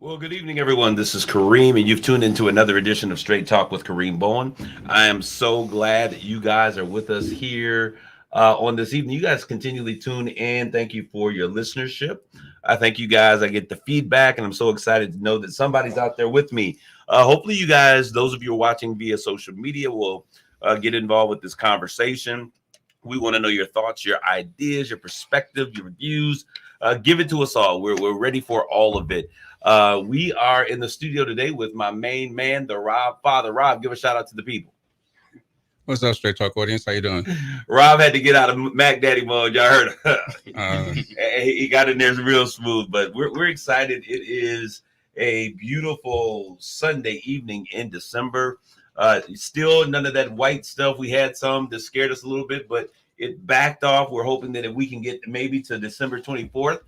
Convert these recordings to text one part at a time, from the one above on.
Well, good evening, everyone. This is Kareem, and you've tuned into another edition of Straight Talk with Kareem Bowen. I am so glad that you guys are with us here on this evening. You guys continually tune in. Thank you for your listenership. I thank you guys. I get the feedback, and I'm so excited to know that somebody's out there with me. Hopefully, you guys, those of you who are watching via social media, will get involved with this conversation. We want to know your thoughts, your ideas, your perspective, your views. Give it to us all. We're ready for all of it. We are in the studio today with my main man, the Rob Father. Rob, give a shout out to the people. What's up, Straight Talk audience? How you doing? Rob had to get out of Mac Daddy mode. Y'all heard him. Uh, He got in there real smooth, but we're excited. It is a beautiful Sunday evening in December. Still none of that white stuff. We had some that scared us a little bit, but it backed off. We're hoping that if we can get maybe to December 24th,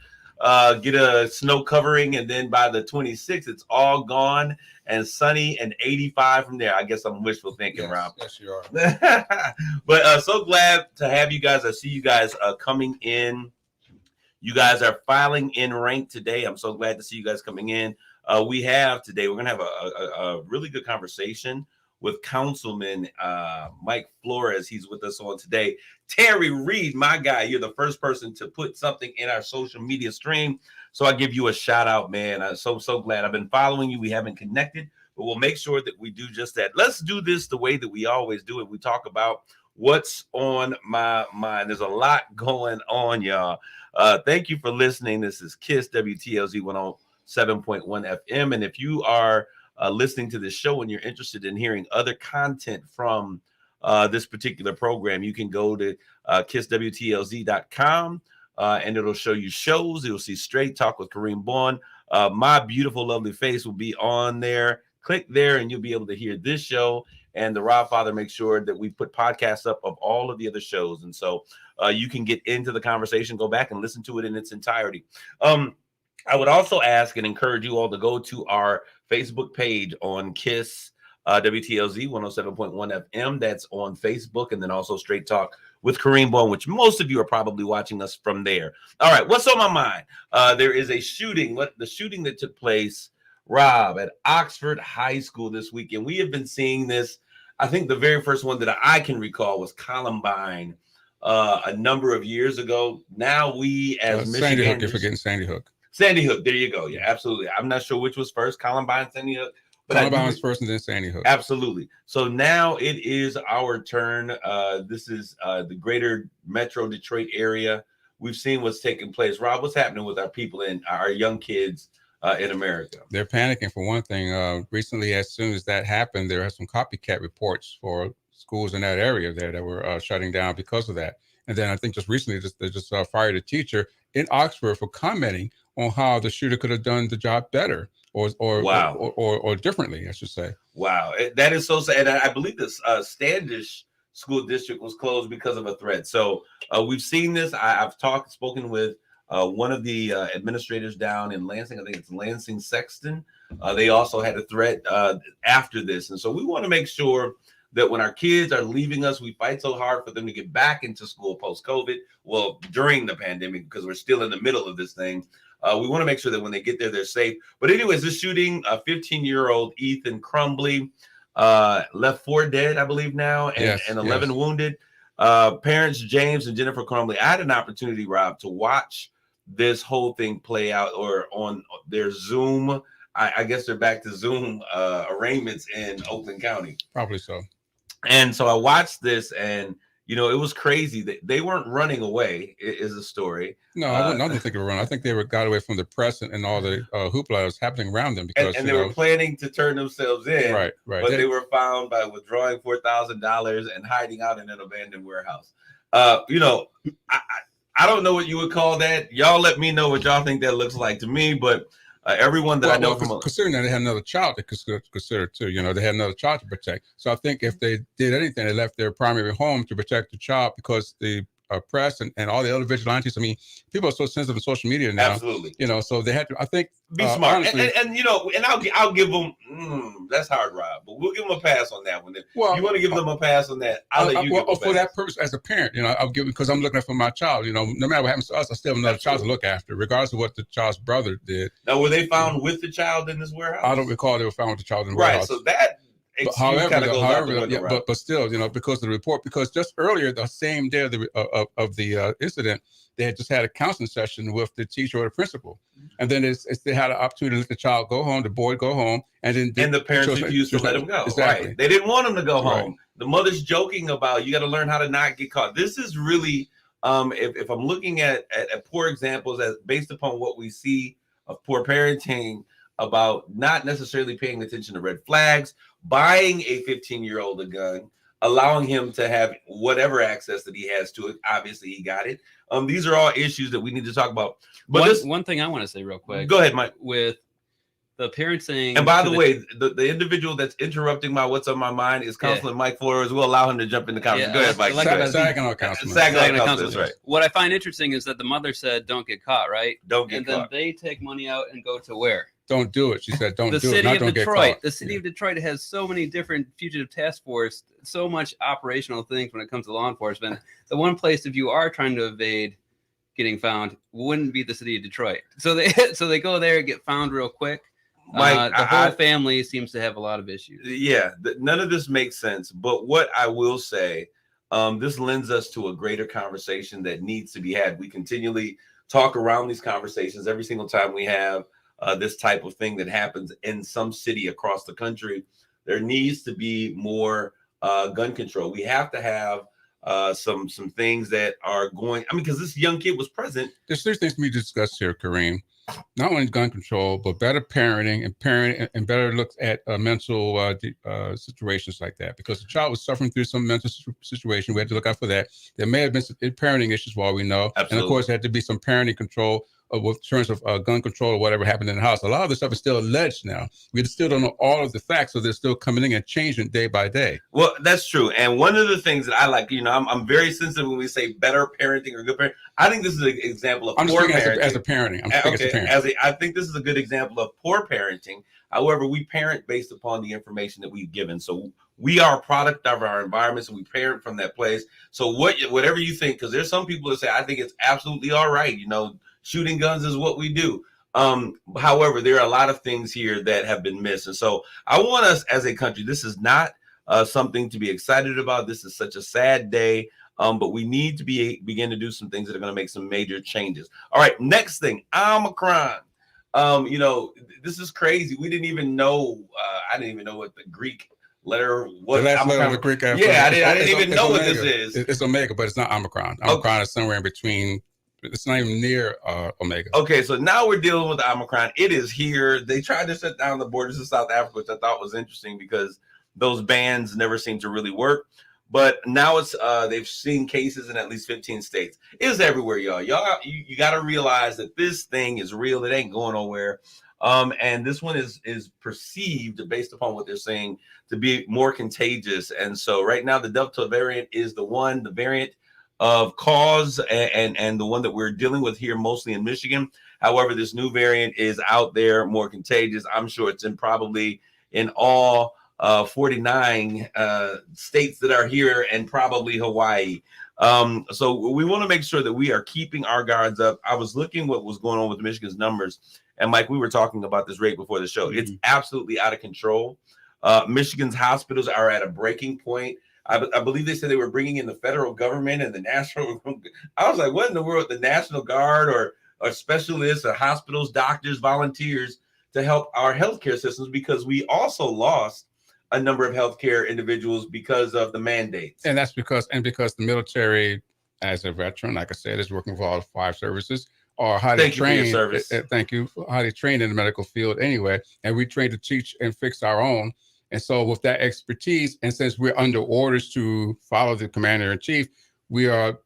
get a snow covering, and then by the 26th, it's all gone and sunny and 85 from there. I guess I'm wishful thinking, yes, Rob. yes, you are. But so glad to have you guys. I see you guys coming in. You guys are filing in rank today. I'm so glad to see you guys coming in. We have today, we're going to have a really good conversation with Councilman Mike Flores. He's with us on today. Terry Reed, my guy, you're the first person to put something in our social media stream. So I give you a shout out, man. I'm so glad. I've been following you. We haven't connected, but we'll make sure that we do just that. Let's do this the way that we always do it. We talk about what's on my mind. There's a lot going on, y'all. Thank you for listening. This is KISS WTLZ 107.1 FM. And if you are listening to this show and you're interested in hearing other content from this particular program, you can go to kisswtlz.com and it'll show you shows. You'll see Straight Talk with Kareem Bowen. My beautiful, lovely face will be on there. Click there and you'll be able to hear this show. And the Rob Father makes sure that we put podcasts up of all of the other shows. And so you can get into the conversation, go back and listen to it in its entirety. I would also ask and encourage you all to go to our Facebook page on KISS WTLZ 107.1 FM. That's on Facebook, and then also Straight Talk with Kareem Bowen, which most of you are probably watching us from there. All right, what's on my mind? There is a shooting, the shooting that took place, Rob, at Oxford High School this weekend. We have been seeing this. I think the very first one that I can recall was Columbine a number of years ago. Now we, as Sandy Hook, you're Michiganders, forgetting Sandy Hook. Sandy Hook, there you go. Yeah, absolutely. I'm not sure which was first, Columbine, Sandy Hook. But Columbine was first and then Sandy Hook. Absolutely. So now it is our turn. This is the greater Metro Detroit area. We've seen what's taking place. Rob, what's happening with our people and our young kids in America? They're panicking for one thing. Recently, as soon as that happened, there are some copycat reports for schools in that area there that were shutting down because of that. And then I think just recently, they just fired a teacher in Oxford for commenting on how the shooter could have done the job better or differently, I should say. Wow, that is so sad. And I believe this Standish School District was closed because of a threat. So we've seen this. I've spoken with one of the administrators down in Lansing. I think it's Lansing Sexton. They also had a threat after this. And so we want to make sure that when our kids are leaving us, we fight so hard for them to get back into school post-COVID. Well, during the pandemic, because we're still in the middle of this thing. We want to make sure that when they get there, they're safe. But anyways, this shooting, 15-year-old Ethan Crumbly left 4 dead, I believe now, and 11 wounded. Parents James and Jennifer Crumbly. I had an opportunity, Rob, to watch this whole thing play out or on their Zoom. I guess they're back to Zoom arraignments in Oakland County. Probably so. And so I watched this, and you know, it was crazy that they weren't running away. Is the story? No, I don't think they were running. I think they got away from the press and all the hoopla that was happening around them because and they were planning to turn themselves in. Right. But they were found by withdrawing $4,000 and hiding out in an abandoned warehouse. You know, I don't know what you would call that. Y'all let me know what y'all think that looks like to me, but. Everyone that I know from considering that they had another child to consider too, you know, they had another child to protect. So I think if they did anything, they left their primary home to protect the child because the press and all the other vigilantes. I mean, people are so sensitive on social media now. Absolutely. So they had to, I think, be smart. Honestly, and I'll give them, that's hard, Rob, but we'll give them a pass on that one. If you want to give them a pass on that, I'll let you give them a pass. For that purpose, as a parent, I'll give, because I'm looking out for my child. No matter what happens to us, I still have another child to look after, regardless of what the child's brother did. Now, were they found with the child in this warehouse? I don't recall they were found with the child in the warehouse. Right, so that but still, because of the report, because just earlier, the same day of the incident, they had just had a counseling session with the teacher or the principal, and then they had an opportunity to let the child go home, the boy go home, and then the parents refused to let him go. Exactly. Right, they didn't want him to go home. The mother's joking about, you got to learn how to not get caught. This is really, if I'm looking at poor examples as based upon what we see of poor parenting, about not necessarily paying attention to red flags, buying a 15-year-old a gun, allowing him to have whatever access that he has to it. Obviously, he got it. These are all issues that we need to talk about. But one thing I want to say real quick. Go ahead, Mike. With the parenting. And by the way, the individual that's interrupting my What's on My Mind is Councilman Mike Flores. We'll allow him to jump in the conversation. Go ahead, Mike. Saginaw Councilman. That's right. What I find interesting is that the mother said, "Don't get caught," right? Don't get caught. And then they take money out and go to where? Don't do it. She said, don't do it. The city of Detroit. The city Yeah. of Detroit has so many different fugitive task force, so much operational things when it comes to law enforcement. The one place, if you are trying to evade getting found, wouldn't be the city of Detroit. So they go there, get found real quick. Mike, the whole family seems to have a lot of issues. Yeah, none of this makes sense. But what I will say, this lends us to a greater conversation that needs to be had. We continually talk around these conversations every single time we have this type of thing that happens in some city across the country. There needs to be more gun control. We have to have some things that are going. I mean, because this young kid was present. There's three things we discussed here, Kareem. Not only gun control, but better parenting and better looks at mental situations like that. Because the child was suffering through some mental situation, we had to look out for that. There may have been some parenting issues, while we know, Absolutely. And of course, there had to be some parenting control with terms of gun control or whatever happened in the house. A lot of this stuff is still alleged now. We still don't know all of the facts, so they're still coming in and changing day by day. Well, that's true. And one of the things that I like, I'm very sensitive when we say better parenting or good parenting. I think this is an example of poor parenting. As a parenting. I think this is a good example of poor parenting. However, we parent based upon the information that we've given. So we are a product of our environments, and we parent from that place. So whatever you think, because there's some people that say, I think it's absolutely all right. Shooting guns is what we do. However, there are a lot of things here that have been missed. And so I want us as a country, this is not something to be excited about. This is such a sad day. But we need to begin to do some things that are going to make some major changes. All right, next thing, Omicron. This is crazy. We didn't even know. I didn't even know what the Greek letter was. The last letter of the Greek alphabet. Yeah, I didn't even know what this is. It's Omega, but it's not Omicron. Omicron is somewhere in between. It's not even near Omega. Okay, so now we're dealing with the Omicron. It is here. They tried to shut down the borders of South Africa, which I thought was interesting because those bans never seem to really work. But now it's they've seen cases in at least 15 states. It's everywhere, y'all. You got to realize that this thing is real. It ain't going nowhere. And this one is perceived, based upon what they're saying, to be more contagious. And so right now, the Delta variant is the variant of cause and the one that we're dealing with here, mostly in Michigan. However, this new variant is out there, more contagious. I'm sure it's probably in all 49 states that are here, and probably Hawaii. So we want to make sure that we are keeping our guards up. I was looking what was going on with Michigan's numbers, and Mike, we were talking about this right before the show. It's absolutely out of control. Michigan's hospitals are at a breaking point. I believe they said they were bringing in the federal government and the national. I was like, what in the world? The National Guard or specialists or hospitals, doctors, volunteers to help our healthcare systems, because we also lost a number of healthcare individuals because of the mandates. And that's because the military, as a veteran, like I said, is working for all 5 services, are highly trained. Thank you. Highly trained in the medical field anyway. And we train to teach and fix our own. And so with that expertise, and since we're under orders to follow the commander in chief, we are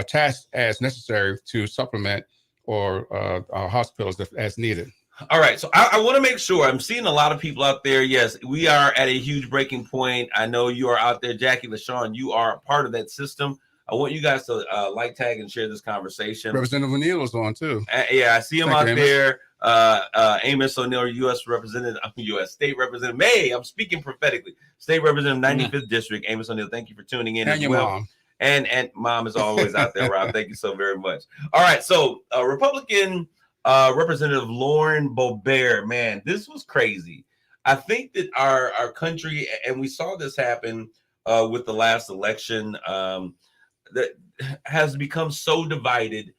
tasked as necessary to supplement our hospitals as needed. All right. So I want to make sure, I'm seeing a lot of people out there. Yes, we are at a huge breaking point. I know you are out there, Jackie LaShawn. You are a part of that system. I want you guys to like, tag, and share this conversation. Representative O'Neill is on too. Yeah, I see him Thank out you, Amos. there. Amos O'Neill, U.S. Representative, U.S. State Representative. Hey, I'm speaking prophetically. State Representative, 95th District. Amos O'Neill, thank you for tuning in And as your well. mom. And mom is always out there, Rob. Thank you so very much. All right, so Republican Representative Lauren Boebert, man, this was crazy. I think that our country, and we saw this happen with the last election, that has become so divided.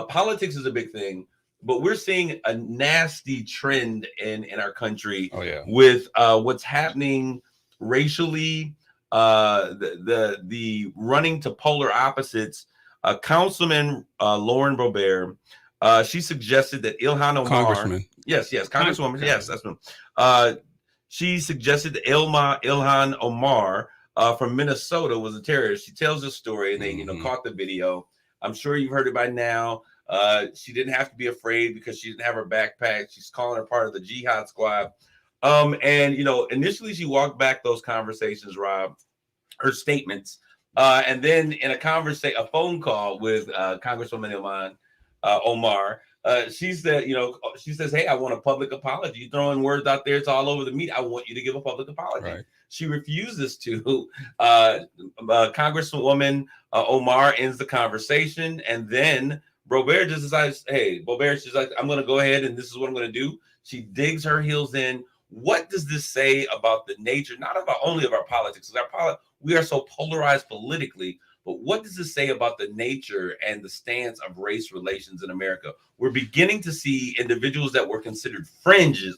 Politics is a big thing, but we're seeing a nasty trend in our country with what's happening racially, the running to polar opposites. Councilman Lauren Boebert, she suggested that Ilhan Omar, Congresswoman, yes, that's one. She suggested that Ilhan Omar from Minnesota was a terrorist. She tells this story, and they caught the video. I'm sure you've heard it by now. She didn't have to be afraid because she didn't have her backpack. She's calling her part of the Jihad Squad. And initially she walked back those conversations, Rob, her statements, and then in a phone call with Congresswoman Ilhan Omar. She said, she says, hey, I want a public apology. You're throwing words out there. It's all over the media. I want you to give a public apology. Right. She refuses to. Congresswoman Omar ends the conversation. And then Boebert just decides, hey, she's like, I'm going to go ahead and this is what I'm going to do. She digs her heels in. What does this say about the nature, not about only of our politics? We are so polarized politically. But what does this say about the nature and the stance of race relations in America? We're beginning to see individuals that were considered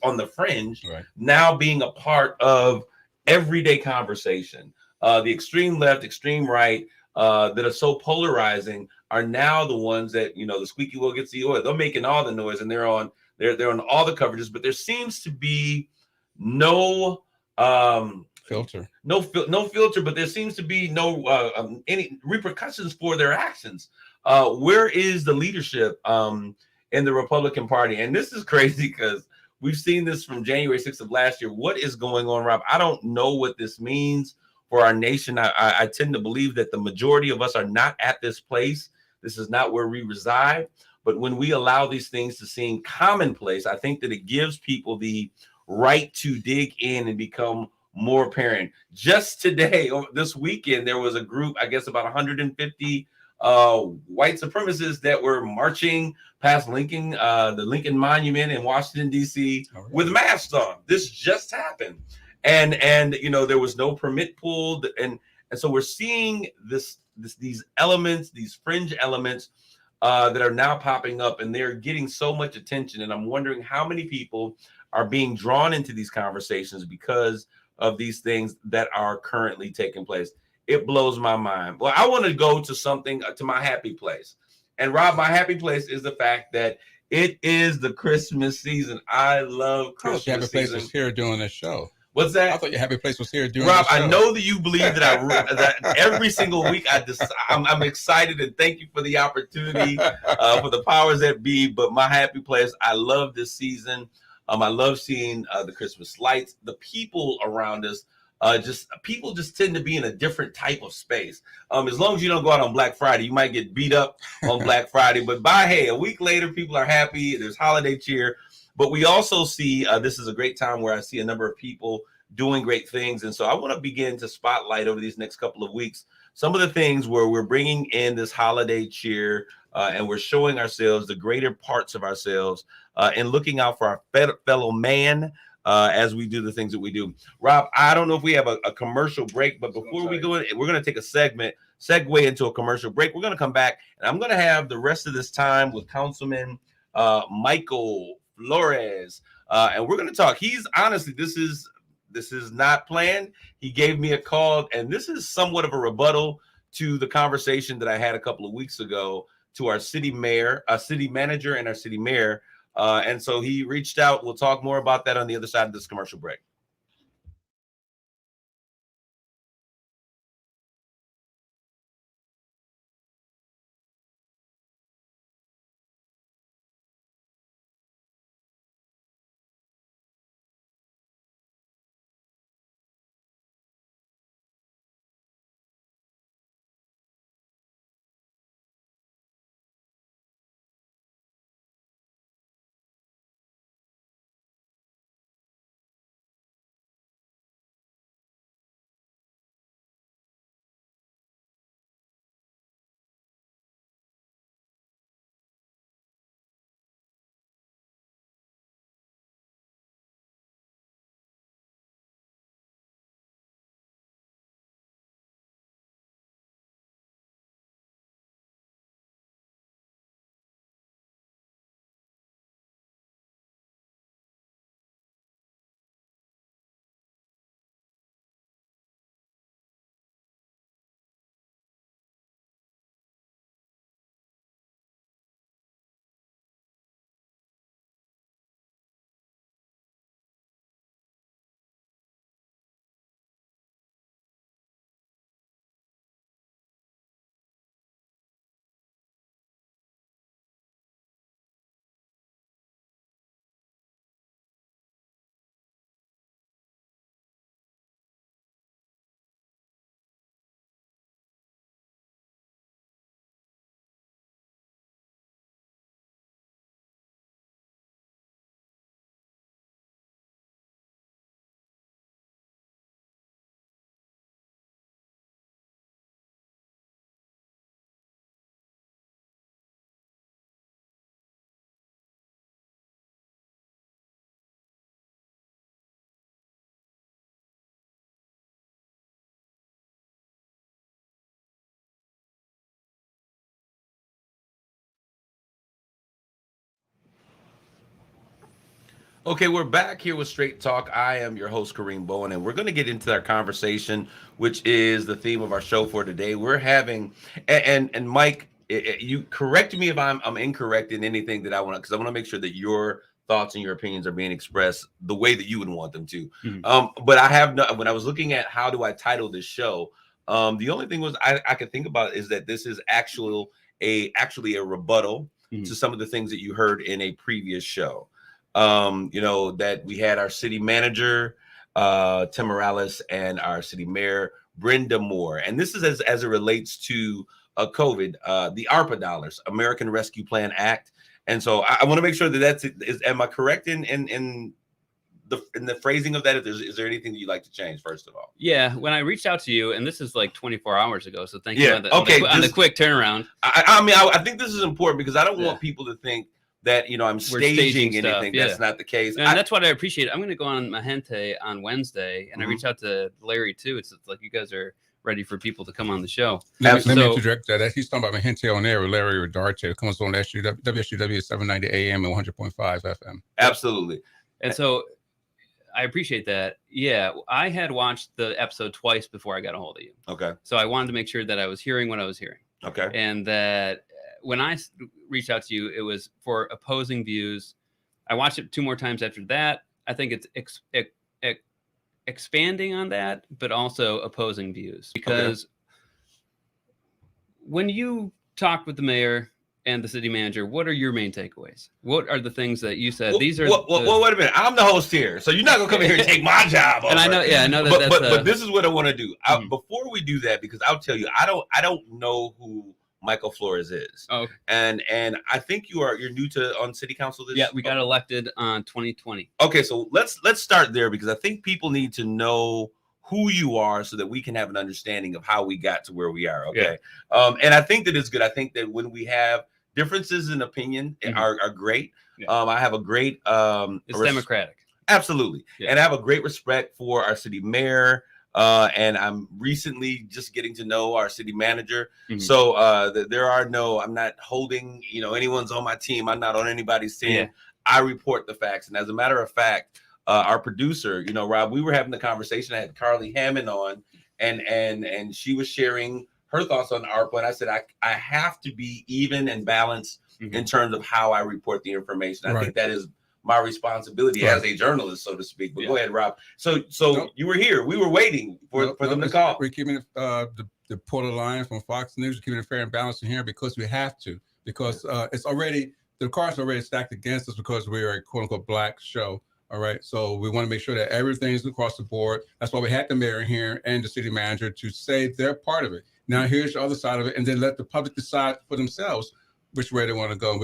on the fringe, now being a part of everyday conversation. The extreme left, extreme right, that are so polarizing are now the ones that, the squeaky wheel gets the oil. They're making all the noise and they're on all the coverages, but there seems to be no filter, but there seems to be no any repercussions for their actions. Where is the leadership in the Republican Party? And this is crazy because we've seen this from January 6th of last year. What is going on, Rob? I don't know what this means for our nation. I tend to believe that the majority of us are not at this place. This is not where we reside. But when we allow these things to seem commonplace, I think that it gives people the right to dig in and become more apparent. Just today, or this weekend, there was a group, I guess about 150 white supremacists that were marching past Lincoln, the Lincoln Monument in Washington, D.C. with masks on. This just happened. And there was no permit pulled. And so we're seeing these elements, these fringe elements that are now popping up, and they're getting so much attention. And I'm wondering how many people are being drawn into these conversations because of these things that are currently taking place. It blows my mind. Well, I want to go to something, to my happy place. And Rob, my happy place is the fact that it is the Christmas season. I love Christmas season. Your happy place was here doing this show. What's that? I thought your happy place was here doing Rob, this show. I know that you believe that that every single week I'm excited, and thank you for the opportunity for the powers that be. But my happy place, I love this season. I love seeing the Christmas lights, the people around us. People just tend to be in a different type of space. As long as you don't go out on Black Friday, you might get beat up on Black Friday. But a week later, people are happy. There's holiday cheer. But we also see this is a great time where I see a number of people doing great things. And so I want to begin to spotlight over these next couple of weeks some of the things where we're bringing in this holiday cheer and we're showing ourselves the greater parts of ourselves and looking out for our fellow man as we do the things that we do. Rob, I don't know if we have a commercial break, but before we go in, we're going to take a segue into a commercial break. We're going to come back, and I'm going to have the rest of this time with Councilman Michael Flores, and we're going to talk. He's honestly, this is not planned. He gave me a call, and this is somewhat of a rebuttal to the conversation that I had a couple of weeks ago to our city manager, and our city mayor. And so he reached out. We'll talk more about that on the other side of this commercial break. Okay, we're back here with Straight Talk. I am your host, Kareem Bowen, and we're going to get into our conversation, which is the theme of our show for today. We're having, and Mike, you correct me if I'm incorrect in anything that I want to, because I want to make sure that your thoughts and your opinions are being expressed the way that you would want them to. But I have no, when I was looking at how do I title this show, the only thing was I could think about is that this is actually a rebuttal to some of the things that you heard in a previous show. That we had our city manager, Tim Morales, and our city mayor, Brenda Moore. And this is as it relates to COVID, the ARPA dollars, American Rescue Plan Act. And so I want to make sure that am I correct in the phrasing of that? Is there anything that you'd like to change, first of all? Yeah, when I reached out to you, and this is like 24 hours ago, so thank you on on the quick turnaround. I think this is important because I don't want people to think that I'm staging anything. Stuff, that's not the case, and that's what I appreciate. I'm going to go on Mahente on Wednesday, and I reached out to Larry too. It's like you guys are ready for people to come on the show. Let me interject that. He's talking about Mahente on air with Larry Rodarte. It comes on WSUW 790 AM and 100.5 FM. Absolutely. And so I appreciate that. Yeah, I had watched the episode twice before I got a hold of you. Okay. So I wanted to make sure that I was hearing what I was hearing. Okay. And that when I reached out to you, it was for opposing views. I watched it 2 more times after that. I think it's expanding on that, but also opposing views. Because when you talk with the mayor and the city manager, what are your main takeaways? What are the things that you said? These are. Well, wait a minute. I'm the host here, so you're not gonna come here and take my job. And I know that. But this is what I want to do. Before we do that, because I'll tell you, I don't know who Michael Flores is. Oh, okay. And I think you're new on city council. We got elected on 2020. Okay, so let's start there because I think people need to know who you are so that we can have an understanding of how we got to where we are. Okay. Yeah. And I think that it's good. I think that when we have differences in opinion are great. Yeah. I have a great it's democratic. Absolutely. Yeah. And I have a great respect for our city mayor. And I'm recently just getting to know our city manager. So I'm not holding, anyone's on my team. I'm not on anybody's team. Yeah. I report the facts. And as a matter of fact, our producer, Rob, we were having the conversation. I had Carly Hammond on and she was sharing her thoughts on ARPA. And I said, I have to be even and balanced in terms of how I report the information. I think that is my responsibility as a journalist, so to speak. But go ahead, Rob. So you were here. We were waiting for them to call. We're keeping the Porter line from Fox News, keeping it fair and balanced in here because we have to. Because the cards are already stacked against us because we're a quote unquote black show. All right. So we want to make sure that everything's across the board. That's why we had the mayor here and the city manager to say they're part of it. Now here's the other side of it, and then let the public decide for themselves which way they want to go,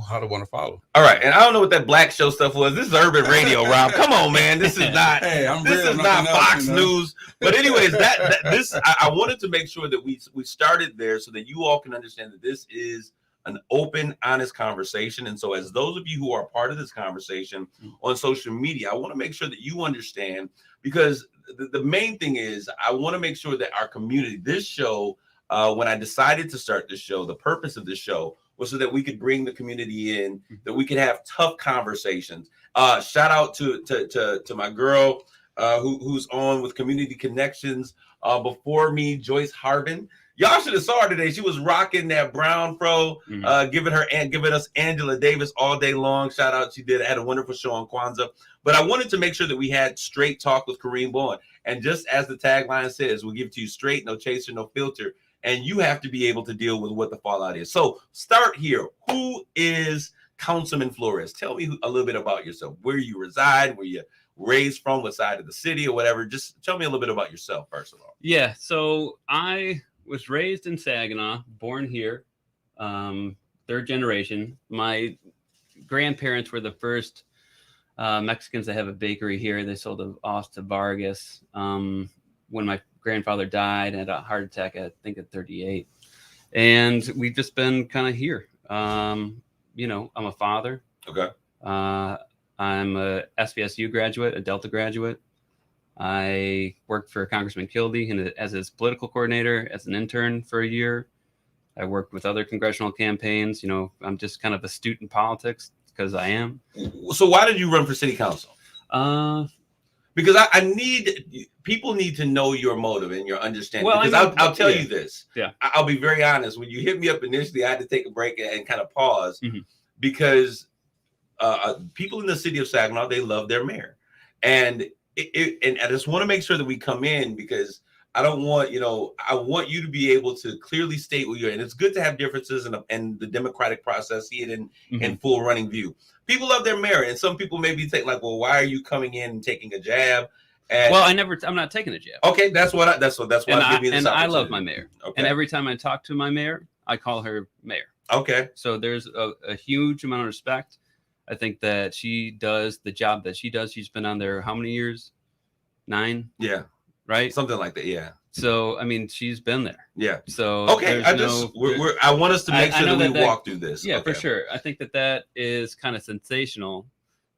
how they want to follow. All right, and I don't know what that black show stuff was. This is urban radio, Rob. Come on, man. This is not. This is not Fox News. But anyways, I wanted to make sure that we started there so that you all can understand that this is an open, honest conversation. And so, as those of you who are part of this conversation on social media, I want to make sure that you understand because the main thing is I want to make sure that our community, this show. When I decided to start this show, the purpose of this show was so that we could bring the community in, that we could have tough conversations. Shout out to my girl who's on with Community Connections before me, Joyce Harbin. Y'all should have saw her today. She was rocking that brown fro, giving us Angela Davis all day long. Shout out, she had a wonderful show on Kwanzaa. But I wanted to make sure that we had straight talk with Kareem Bowen. And just as the tagline says, we'll give it to you straight, no chaser, no filter. And you have to be able to deal with what the fallout is. So start here. Who is Councilman Flores? Tell me a little bit about yourself. Where you reside, where you raised from, what side of the city or whatever. Just tell me a little bit about yourself, first of all. Yeah. So I was raised in Saginaw, born here, 3rd generation. My grandparents were the first Mexicans to have a bakery here. They sold off to Vargas. When my grandfather died and had a heart attack, I think at 38. And we've just been kind of here. I'm a father. Okay. I'm a SVSU graduate, a Delta graduate. I worked for Congressman Kildee as his political coordinator, as an intern for a year. I worked with other congressional campaigns. I'm just kind of astute in politics, because I am. So why did you run for city council? Because I need people need to know your motive and your understanding. Well, because I'll tell you this. Yeah. I'll be very honest. When you hit me up initially, I had to take a break and kind of pause because people in the city of Saginaw, they love their mayor, and and I just want to make sure that we come in because I don't want I want you to be able to clearly state what you're. And it's good to have differences in the democratic process, see it in full running view. People love their mayor, and some people maybe think like, well, why are you coming in and taking a jab? Well, I'm not taking a jab. Okay, that's why I'm giving you this opportunity. I love my mayor. Okay. And every time I talk to my mayor, I call her mayor. Okay. So there's a huge amount of respect. I think that she does the job that she does. She's been on there how many years? 9? Yeah. Right? Something like that. Yeah. So I mean, she's been there. Yeah. So okay, I want us to make sure that we walk through this. Yeah, okay. for sure. I think that is kind of sensational,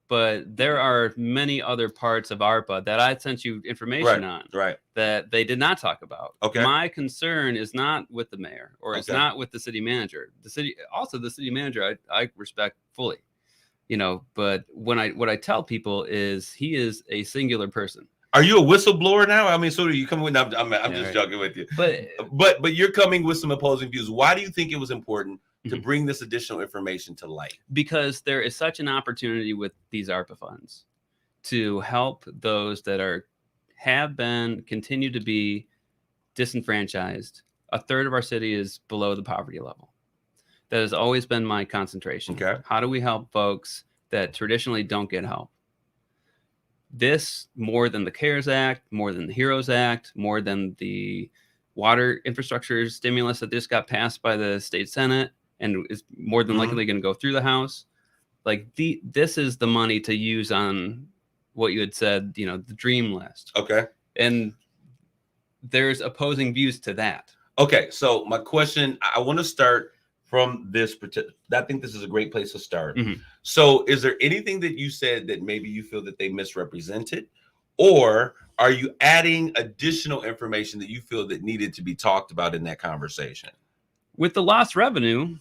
but there are many other parts of ARPA that I sent you information on that they did not talk about. Okay. My concern is not with the mayor or it's not with the city manager. The city manager I respect fully, but what I tell people is he is a singular person. Are you a whistleblower now? I mean, so are you coming with? I'm just joking with you. But you're coming with some opposing views. Why do you think it was important to bring this additional information to light? Because there is such an opportunity with these ARPA funds to help those that continue to be disenfranchised. A third of our city is below the poverty level. That has always been my concentration. Okay. How do we help folks that traditionally don't get help? This, more than the CARES Act, more than the HEROES Act, more than the water infrastructure stimulus that just got passed by the state Senate and is more than likely going to go through the House. Like this is the money to use on what you had said, the dream list. Okay. And there's opposing views to that. Okay. So my question, I want to start from this particular, I think this is a great place to start. So is there anything that you said that maybe you feel that they misrepresented, or are you adding additional information that you feel that needed to be talked about in that conversation? With the lost revenue,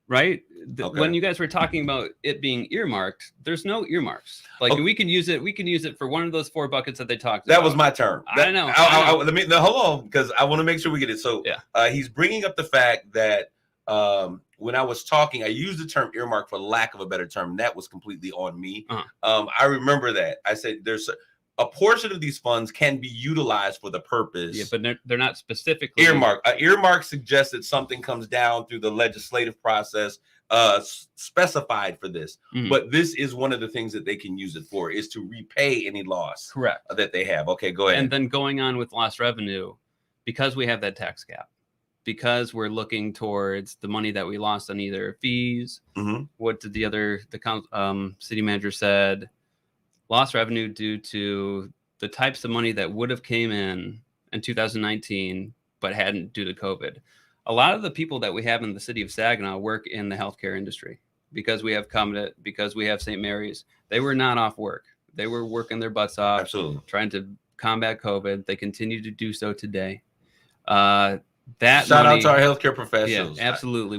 right? When you guys were talking about it being earmarked, there's no earmarks. Like we can use it for one of those 4 buckets that they talked about. That was my term. I know. Hold on, because I want to make sure we get it. So he's bringing up the fact that when I was talking, I used the term earmark for lack of a better term. That was completely on me. I remember that. I said there's a portion of these funds can be utilized for the purpose. Yeah, but they're not specifically earmark. Earmark suggests that something comes down through the legislative process specified for this. But this is one of the things that they can use it for, is to repay any loss that they have. Okay, go ahead. And then going on with lost revenue, because we have that tax cap, because we're looking towards the money that we lost on either fees. What did the city manager said? Lost revenue due to the types of money that would have came in 2019, but hadn't due to COVID. A lot of the people that we have in the city of Saginaw work in the healthcare industry because we have Covenant, because we have St. Mary's. They were not off work. They were working their butts off, trying to combat COVID. They continue to do so today. Shout out to our healthcare professionals. Yeah, absolutely.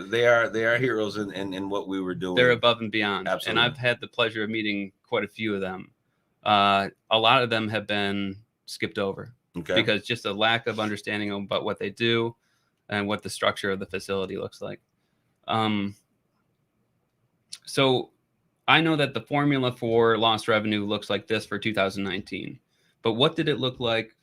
They are heroes in what we were doing. They're above and beyond. Absolutely. And I've had the pleasure of meeting quite a few of them. A lot of them have been skipped over because just a lack of understanding about what they do and what the structure of the facility looks like. So I know that the formula for lost revenue looks like this for 2019, but what did it look like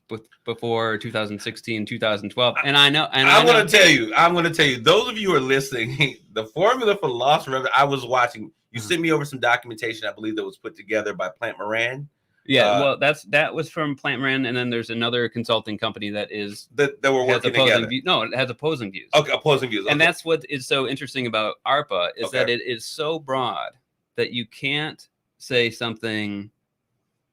before 2016, 2012? And I'm going to tell you, those of you who are listening, the formula for lost revenue, I was watching, you sent me over some documentation, I believe, that was put together by Plant Moran. Yeah, well, that was from Plant Moran, and then there's another consulting company that we're working together. No, it has opposing views. Okay, opposing views. Okay. And that's what is so interesting about ARPA is that it is so broad that you can't say something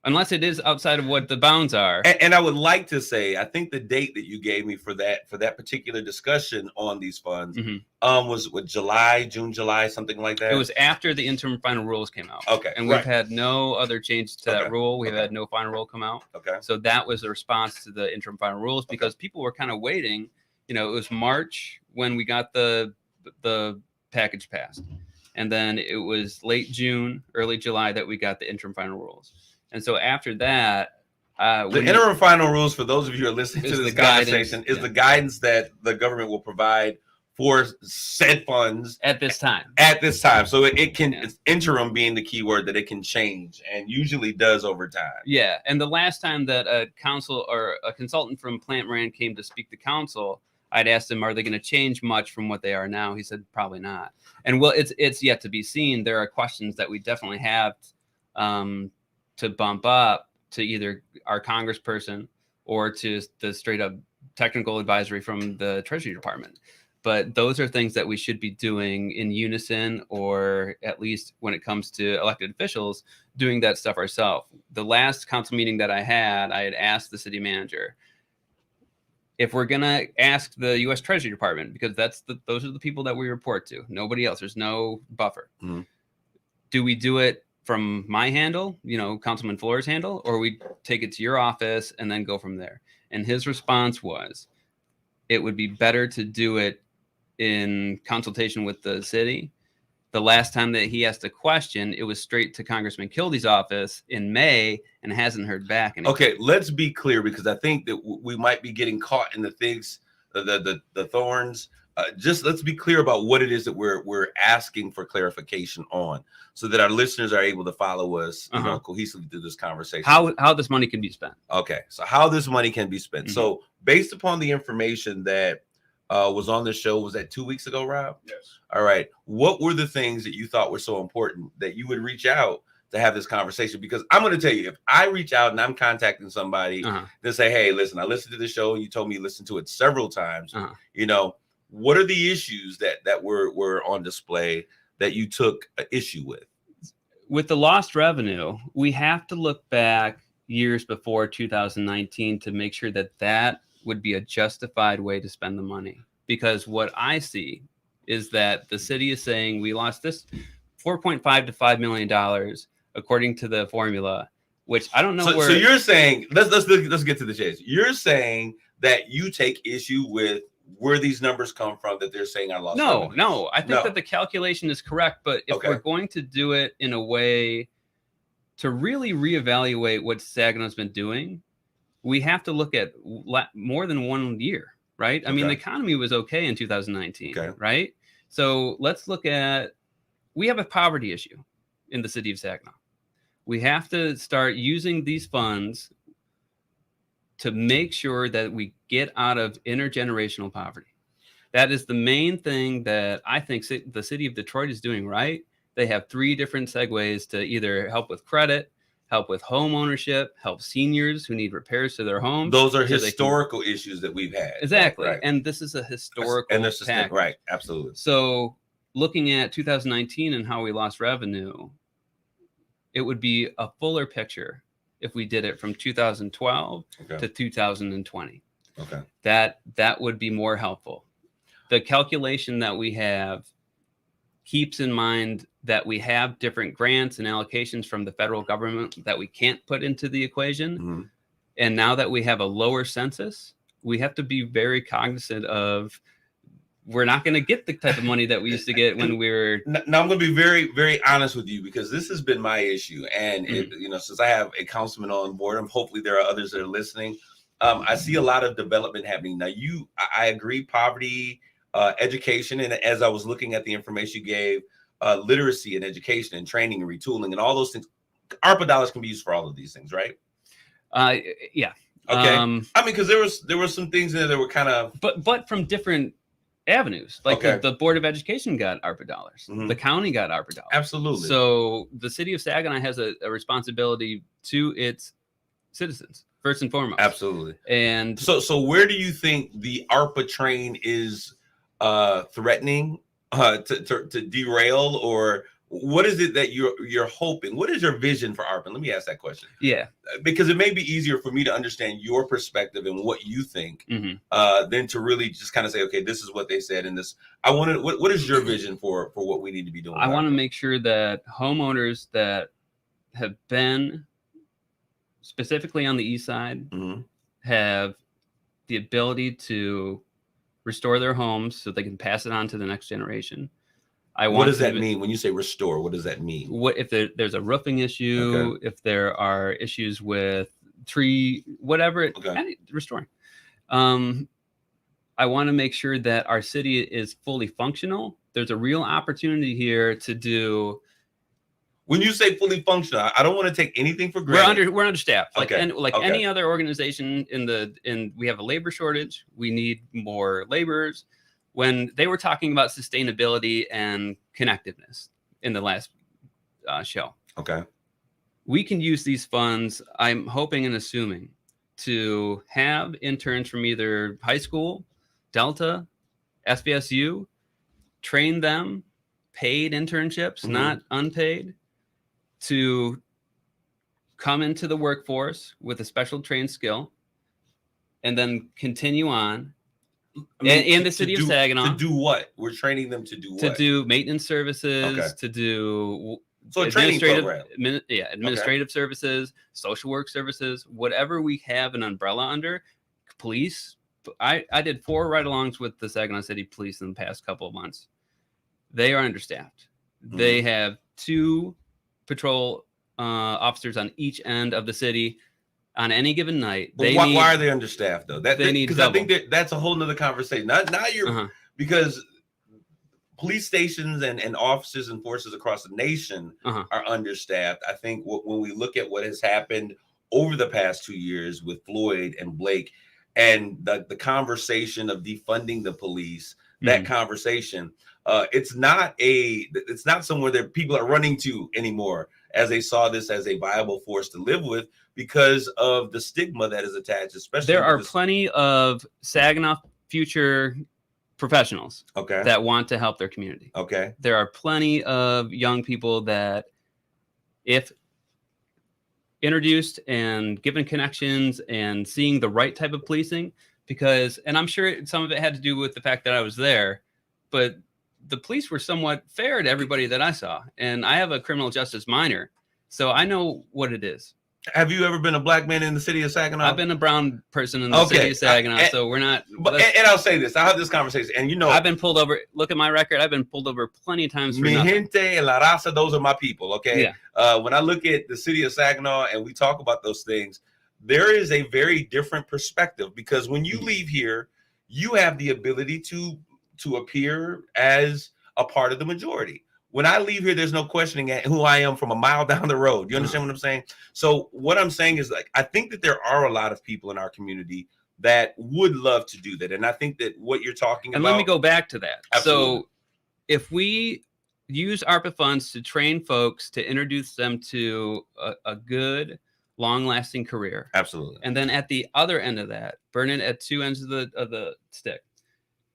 unless it is outside of what the bounds are. And I would like to say, I think the date that you gave me for that particular discussion on these funds was June, July, something like that. It was after the interim final rules came out. Okay. And we've had no other change to that rule. We've had no final rule come out. Okay. So that was a response to the interim final rules because people were kind of waiting. It was March when we got the package passed. And then it was late June, early July that we got the interim final rules. And so after that, the interim final rules, for those of you who are listening to is this the conversation, guidance, is the guidance that the government will provide for said funds at this time. At this time. So it can, it's interim being the key word, that it can change, and usually does over time. Yeah. And the last time that a council or a consultant from Plant Moran came to speak to council, I'd asked him, are they going to change much from what they are now? He said, probably not. And well, it's yet to be seen. There are questions that we definitely have to bump up to either our congressperson or to the straight up technical advisory from the Treasury Department. But those are things that we should be doing in unison, or at least when it comes to elected officials, doing that stuff ourselves. The last council meeting that I had asked the city manager, if we're going to ask the U.S. Treasury Department, because those are the people that we report to, nobody else, there's no buffer. Mm-hmm. Do we do it from my handle, Councilman Flores' handle, or we take it to your office and then go from there? And his response was, it would be better to do it in consultation with the city. The last time that he asked a question, it was straight to Congressman Kilde's office in May and hasn't heard back. Okay, let's be clear, because I think that we might be getting caught in the things, the thorns. Just let's be clear about what it is that we're asking for clarification on, so that our listeners are able to follow us cohesively through this conversation. How this money can be spent. Okay, so how this money can be spent. Mm-hmm. So based upon the information that was on the show, was that 2 weeks ago, Rob? Yes. All right. What were the things that you thought were so important that you would reach out to have this conversation? Because I'm going to tell you, if I reach out and I'm contacting somebody to say, hey, listen, I listened to the show and you told me you listened to it several times, what are the issues that were on display that you took issue with? With the lost revenue, we have to look back years before 2019 to make sure that would be a justified way to spend the money. Because what I see is that the city is saying we lost this $4.5 to $5 million according to the formula, which I don't know where. So you're saying, let's get to the chase. You're saying that you take issue with where these numbers come from, that they're saying are lost. No. I think that the calculation is correct, but if we're going to do it in a way to really reevaluate what Saginow's been doing, we have to look at more than 1 year, right? I mean, the economy was okay in 2019, right? So let's look at, we have a poverty issue in the city of Saginaw. We have to start using these funds to make sure that we get out of intergenerational poverty. That is the main thing that I think the city of Detroit is doing right. They have 3 different segues to either help with credit, help with home ownership, help seniors who need repairs to their homes. Those are historical issues that we've had. Exactly. Right. And this is a historical package. Right. Absolutely. So looking at 2019 and how we lost revenue, it would be a fuller picture if we did it from 2012 to 2020. Okay. That would be more helpful. The calculation that we have keeps in mind that we have different grants and allocations from the federal government that we can't put into the equation. Mm-hmm. And now that we have a lower census, we have to be very cognizant of, we're not going to get the type of money that we used to get when we were. Now I'm going to be very, very honest with you, because this has been my issue. And, since I have a councilman on board, and hopefully there are others that are listening, I see a lot of development happening. Now, I agree, poverty, education. And as I was looking at the information you gave, literacy and education and training and retooling and all those things, ARPA dollars can be used for all of these things, right? Yeah. Okay. I mean, because there were some things in there that were kind of, but from different avenues. Like the Board of Education got ARPA dollars. Mm-hmm. The county got ARPA dollars. Absolutely. So the city of Saginaw has a responsibility to its citizens, first and foremost. Absolutely. And so where do you think the ARPA train is threatening to derail, or what is it that you're hoping? What is your vision for ARPA? Let me ask that question. Yeah, because it may be easier for me to understand your perspective and what you think, than to really just kind of say, okay, this is what they said, and this. What is your vision for what we need to be doing? I want to make sure that homeowners that have been specifically on the east side have the ability to restore their homes so they can pass it on to the next generation. What does that mean when you say restore? What does that mean? What if there's a roofing issue? Okay. If there are issues with tree, whatever, restoring. I want to make sure that our city is fully functional. There's a real opportunity here to do. When you say fully functional, I don't want to take anything for granted. We're understaffed. Like Okay. any other organization we have a labor shortage. We need more laborers. When they were talking about sustainability and connectiveness in the last show. Okay. We can use these funds, I'm hoping and assuming, to have interns from either high school, Delta, SBSU, train them, paid internships, not unpaid, to come into the workforce with a special trained skill, and then continue on. In the city of Saginaw. To do what? We're training them to do what? To do maintenance services, to do administrative services, social work services, whatever we have an umbrella under. Police. I did 4 ride-alongs with the Saginaw City Police in the past couple of months. They are understaffed. They have 2 patrol officers on each end of the city. On any given night, why are they understaffed though? Because I think that's a whole nother conversation. Not your because police stations and officers and forces across the nation are understaffed. I think when we look at what has happened over the past 2 years with Floyd and Blake, and the conversation of defunding the police, that conversation, it's not somewhere that people are running to anymore, as they saw this as a viable force to live with because of the stigma that is attached. Especially there are plenty of Saginaw future professionals that want to help their community. Okay. There are plenty of young people that, if introduced and given connections and seeing the right type of policing, and I'm sure some of it had to do with the fact that I was there, but the police were somewhat fair to everybody that I saw. And I have a criminal justice minor, so I know what it is. Have you ever been a black man in the city of Saginaw? I've been a brown person in the city of Saginaw, so we're not. And I'll say this: I have this conversation, and I've been pulled over. Look at my record; I've been pulled over plenty of times for Mi nothing. gente and la raza; those are my people. Okay. Yeah. When I look at the city of Saginaw and we talk about those things, there is a very different perspective because when you leave here, you have the ability to appear as a part of the majority. When I leave here, there's no questioning who I am from a mile down the road. You understand what I'm saying? So what I'm saying is, like, I think that there are a lot of people in our community that would love to do that. And I think that what you're talking about. And let me go back to that. Absolutely. So if we use ARPA funds to train folks, to introduce them to a good, long-lasting career. Absolutely. And then at the other end of that, burn it at 2 ends of the stick.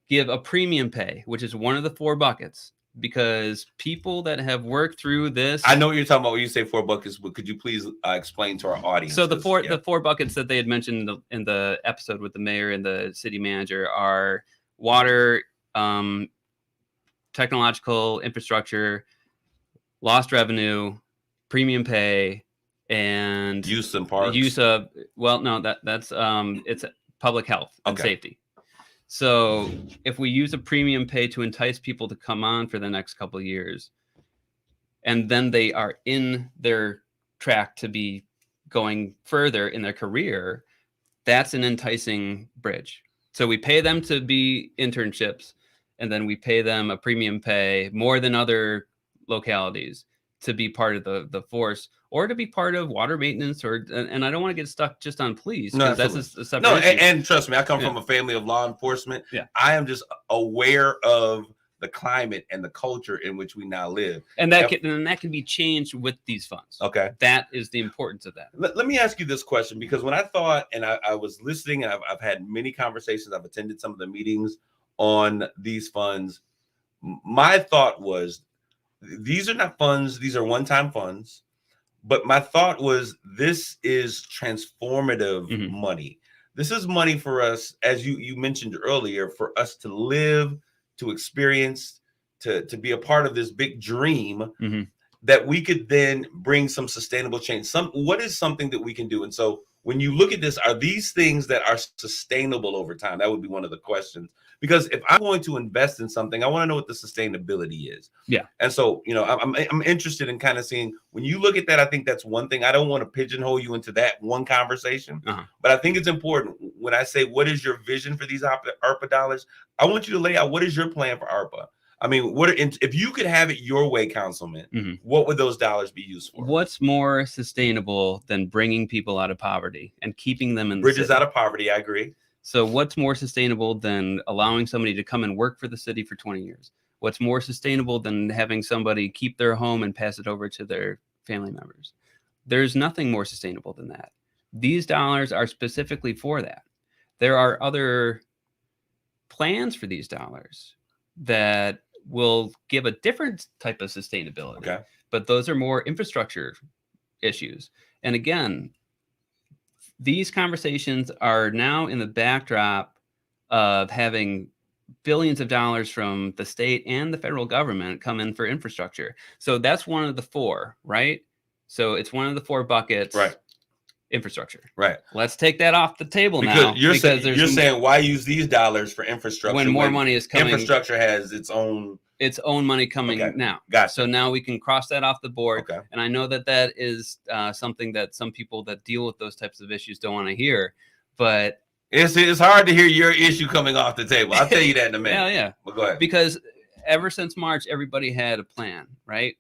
Give a premium pay, which is one of the 4 buckets. Because people that have worked through this, I know what you're talking about when you say 4 buckets, but could you please explain to our audience? So the four buckets that they had mentioned in the episode with the mayor and the city manager are water, technological infrastructure, lost revenue, premium pay, and use and parks. Use of that's it's public health and safety. So if we use a premium pay to entice people to come on for the next couple of years, and then they are in their track to be going further in their career, that's an enticing bridge. So we pay them to be internships, and then we pay them a premium pay more than other localities to be part of the force, or to be part of water maintenance, and I don't want to get stuck just on police. No, that's a separate issue. And trust me, I come from a family of law enforcement. Yeah. I am just aware of the climate and the culture in which we now live. And that can be changed with these funds. Okay. That is the importance of that. Let me ask you this question, because when I thought, and I was listening, and I've had many conversations, I've attended some of the meetings on these funds. My thought was, these are not funds, these are one-time funds. But my thought was, this is transformative money. This is money for us, as you mentioned earlier, for us to live, to experience, to be a part of this big dream that we could then bring some sustainable change. What is something that we can do? And so when you look at this, are these things that are sustainable over time? That would be one of the questions. Because if I'm going to invest in something, I want to know what the sustainability is. Yeah. And so, I'm interested in kind of seeing, when you look at that, I think that's one thing. I don't want to pigeonhole you into that one conversation, but I think it's important when I say, what is your vision for these ARPA dollars? I want you to lay out, what is your plan for ARPA? I mean, if you could have it your way, Councilman, what would those dollars be used for? What's more sustainable than bringing people out of poverty and keeping them in the Bridges city? out of poverty, I agree. So what's more sustainable than allowing somebody to come and work for the city for 20 years? What's more sustainable than having somebody keep their home and pass it over to their family members? There's nothing more sustainable than that. These dollars are specifically for that. There are other plans for these dollars that will give a different type of sustainability. Okay. But those are more infrastructure issues. And again, these conversations are now in the backdrop of having billions of dollars from the state and the federal government come in for infrastructure. So that's one of the four, right? So it's one of the four buckets. Right. Infrastructure. Right. Let's take that off the table because now. You're saying why use these dollars for infrastructure when more money is coming? Infrastructure has its own money coming now. Gotcha. So now we can cross that off the board. Okay. And I know that is something that some people that deal with those types of issues don't want to hear, but it's hard to hear your issue coming off the table. I'll tell you that in a minute. Yeah. Well, go ahead. Because ever since March, everybody had a plan, right?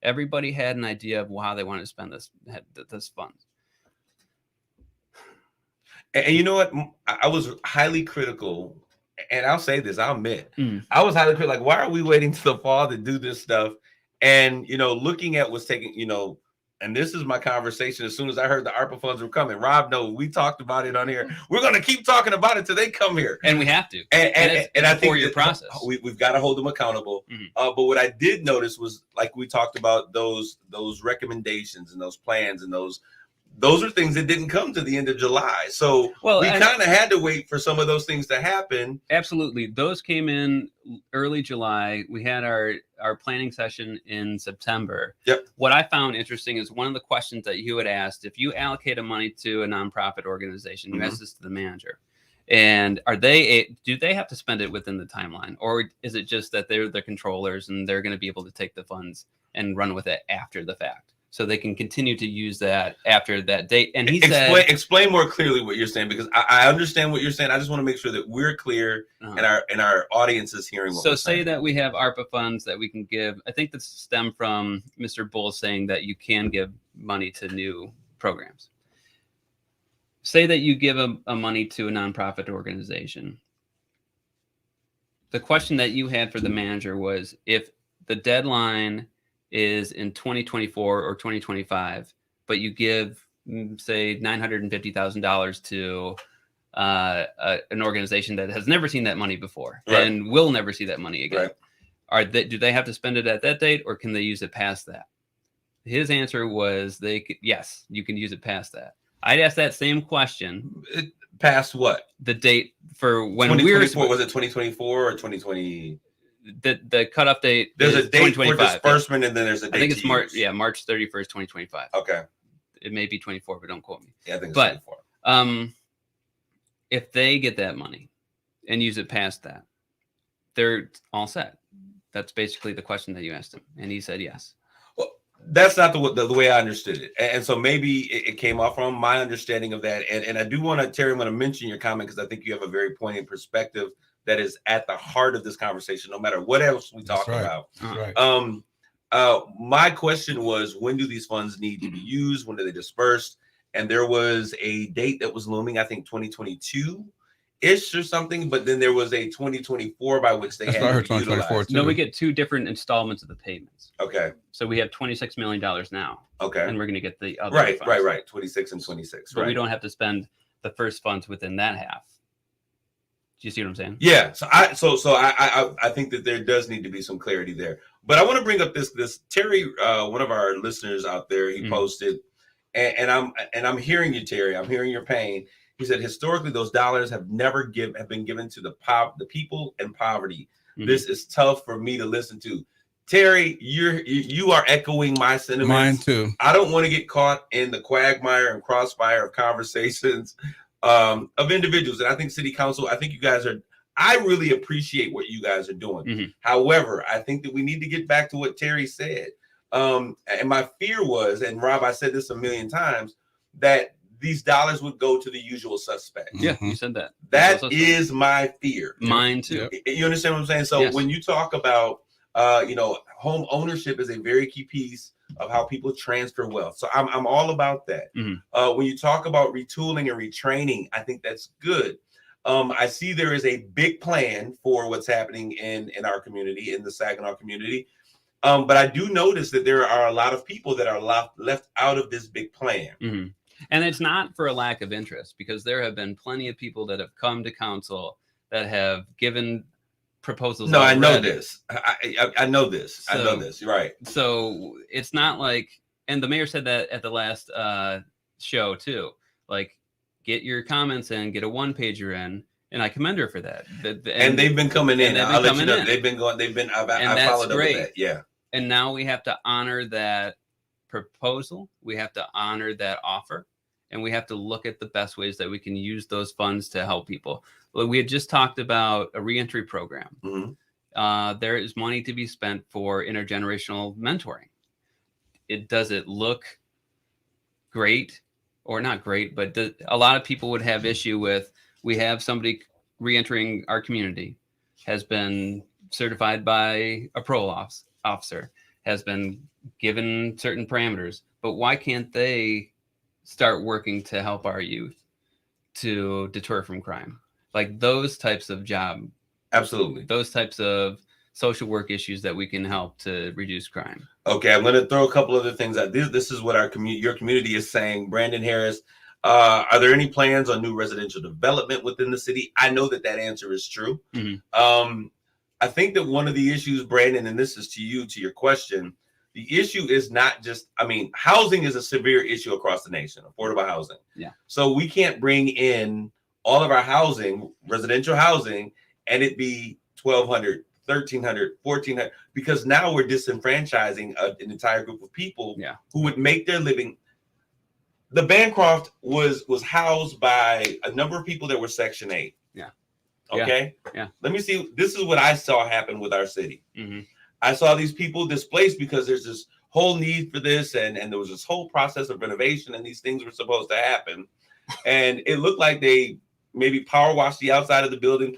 Everybody had an idea of how they wanted to spend this funds. And you know what? I was highly critical, and I'll say this, I'll admit, I was highly critical. Like, why are we waiting till the fall to do this stuff? And, looking at what's taking, and this is my conversation as soon as I heard the ARPA funds were coming. Rob knows, we talked about it on here. We're going to keep talking about it till they come here. And we have to. And I think your process. We've got to hold them accountable. But what I did notice was, like we talked about, those recommendations and those plans and those are things that didn't come to the end of July. So we kind of had to wait for some of those things to happen. Absolutely. Those came in early July. We had our planning session in September. Yep. What I found interesting is one of the questions that you had asked, if you allocate a money to a nonprofit organization, you asked this to the manager. And do they have to spend it within the timeline? Or is it just that they're the controllers and they're going to be able to take the funds and run with it after the fact? So they can continue to use that after that date. And he said, explain more clearly what you're saying, because I understand what you're saying. I just want to make sure that we're clear and our audience is hearing what we're saying. So say that we have ARPA funds that we can give. I think this stemmed from Mr. Bull saying that you can give money to new programs. Say that you give a money to a nonprofit organization. The question that you had for the manager was, if the deadline is in 2024 or 2025, but you give, say, $950,000 to an organization that has never seen that money before and will never see that money again. Do they have to spend it at that date, or can they use it past that? His answer was yes, you can use it past that. I'd ask that same question. Past what? The date for when 2024, was it 2024 or 2020? The cutoff date. There's a date for disbursement, and then there's a date. I think it's March. Yeah, March 31st, 2025. Okay. It may be 24, but don't quote me. Yeah, I think it's 24. If they get that money and use it past that, they're all set. That's basically the question that you asked him, and he said yes. Well, that's not the way I understood it, and so maybe it came off from my understanding of that. And I do want to, Terry, I'm going to mention your comment because I think you have a very poignant perspective that is at the heart of this conversation, no matter what else we talk about. My question was, when do these funds need to be used? When do they disperse? And there was a date that was looming, I think 2022-ish or something, but then there was a 2024 by which they had to utilize. No, we get two different installments of the payments. Okay. So we have $26 million now. Okay. And we're going to get the other funds. Right. 26 and 26. But we don't have to spend the first funds within that half. Do you see what I'm saying? Yeah. So I think that there does need to be some clarity there. But I want to bring up this Terry, one of our listeners out there, he posted, and I'm hearing you, Terry. I'm hearing your pain. He said historically those dollars have been given to the people in poverty. This is tough for me to listen to. Terry, you are echoing my sentiments. Mine too. I don't want to get caught in the quagmire and crossfire of conversations of individuals. And I think city council, I think you guys are, I really appreciate what you guys are doing. Mm-hmm. However, I think that we need to get back to what Terry said. And my fear was, and Rob, I said this a million times, that these dollars would go to the usual suspects. Yeah, you said that. That is my fear. Mine too. You understand what I'm saying? So yes. when you talk about, home ownership is a very key piece of how people transfer wealth. So I'm all about that. Mm-hmm. When you talk about retooling and retraining, I think that's good. I see there is a big plan for what's happening in our community, in the Saginaw community. But I do notice that there are a lot of people that are left out of this big plan. Mm-hmm. And it's not for a lack of interest, because there have been plenty of people that have come to council that have given proposals. No, I know this. I know this. I know this. You're right. So it's not like, and the mayor said that at the last show too, like, get your comments in, get a 1-pager in. And I commend her for that. And they've been coming in. I'll let you know. In. They've been going. I followed up with that. Yeah. And now we have to honor that proposal. We have to honor that offer. And we have to look at the best ways that we can use those funds to help people. Well, we had just talked about a reentry program. Mm-hmm. There is money to be spent for intergenerational mentoring. Does it look great or not great? But a lot of people would have issue with, we have somebody reentering our community, has been certified by a parole officer, has been given certain parameters, but why can't they start working to help our youth to deter from crime? Like those types of Absolutely. Those types of social work issues that we can help to reduce crime. Okay, I'm going to throw a couple other things out. This is what your community is saying. Brandon Harris, are there any plans on new residential development within the city? I know that answer is true. Mm-hmm. I think that one of the issues, Brandon, and this is to your question, the issue is not just, housing is a severe issue across the nation, affordable housing. Yeah. So we can't bring in all of our housing, residential housing, and it be 1,200, 1,300, 1,400, because now we're disenfranchising an entire group of people who would make their living. The Bancroft was housed by a number of people that were Section 8. Yeah. Okay. Yeah. Let me see. This is what I saw happen with our city. Mm-hmm. I saw these people displaced because there's this whole need for this, and there was this whole process of renovation, and these things were supposed to happen. And it looked like they maybe power washed the outside of the building,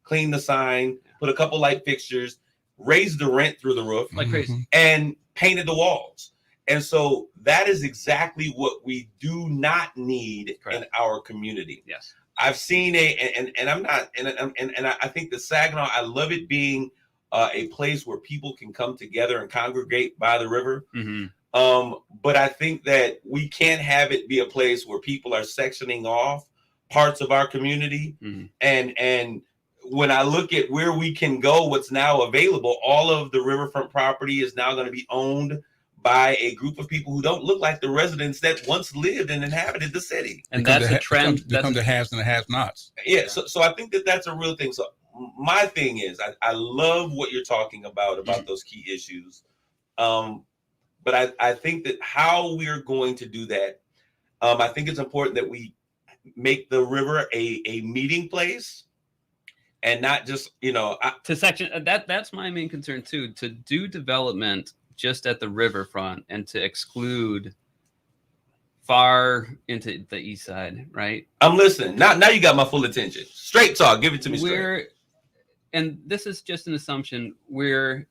cleaned the sign, put a couple light fixtures, raised the rent through the roof like crazy, and painted the walls. And so that is exactly what we do not need in our community. Yes. I've seen I think the Saginaw, I love it being a place where people can come together and congregate by the river. Mm-hmm. But I think that we can't have it be a place where people are sectioning off parts of our community. Mm-hmm. And when I look at where we can go, what's now available, all of the riverfront property is now going to be owned by a group of people who don't look like the residents that once lived and inhabited the city. And that's a trend. Become the haves and the have-nots. Yeah. So I think that's a real thing. So my thing is, I love what you're talking about those key issues. But I think that how we're going to do that, I think it's important that we make the river a meeting place and not just, to section. That's my main concern too, to do development just at the riverfront and to exclude far into the east side, right? I'm listening. Now you got my full attention. Straight talk. Give it to me straight. And this is just an assumption. We're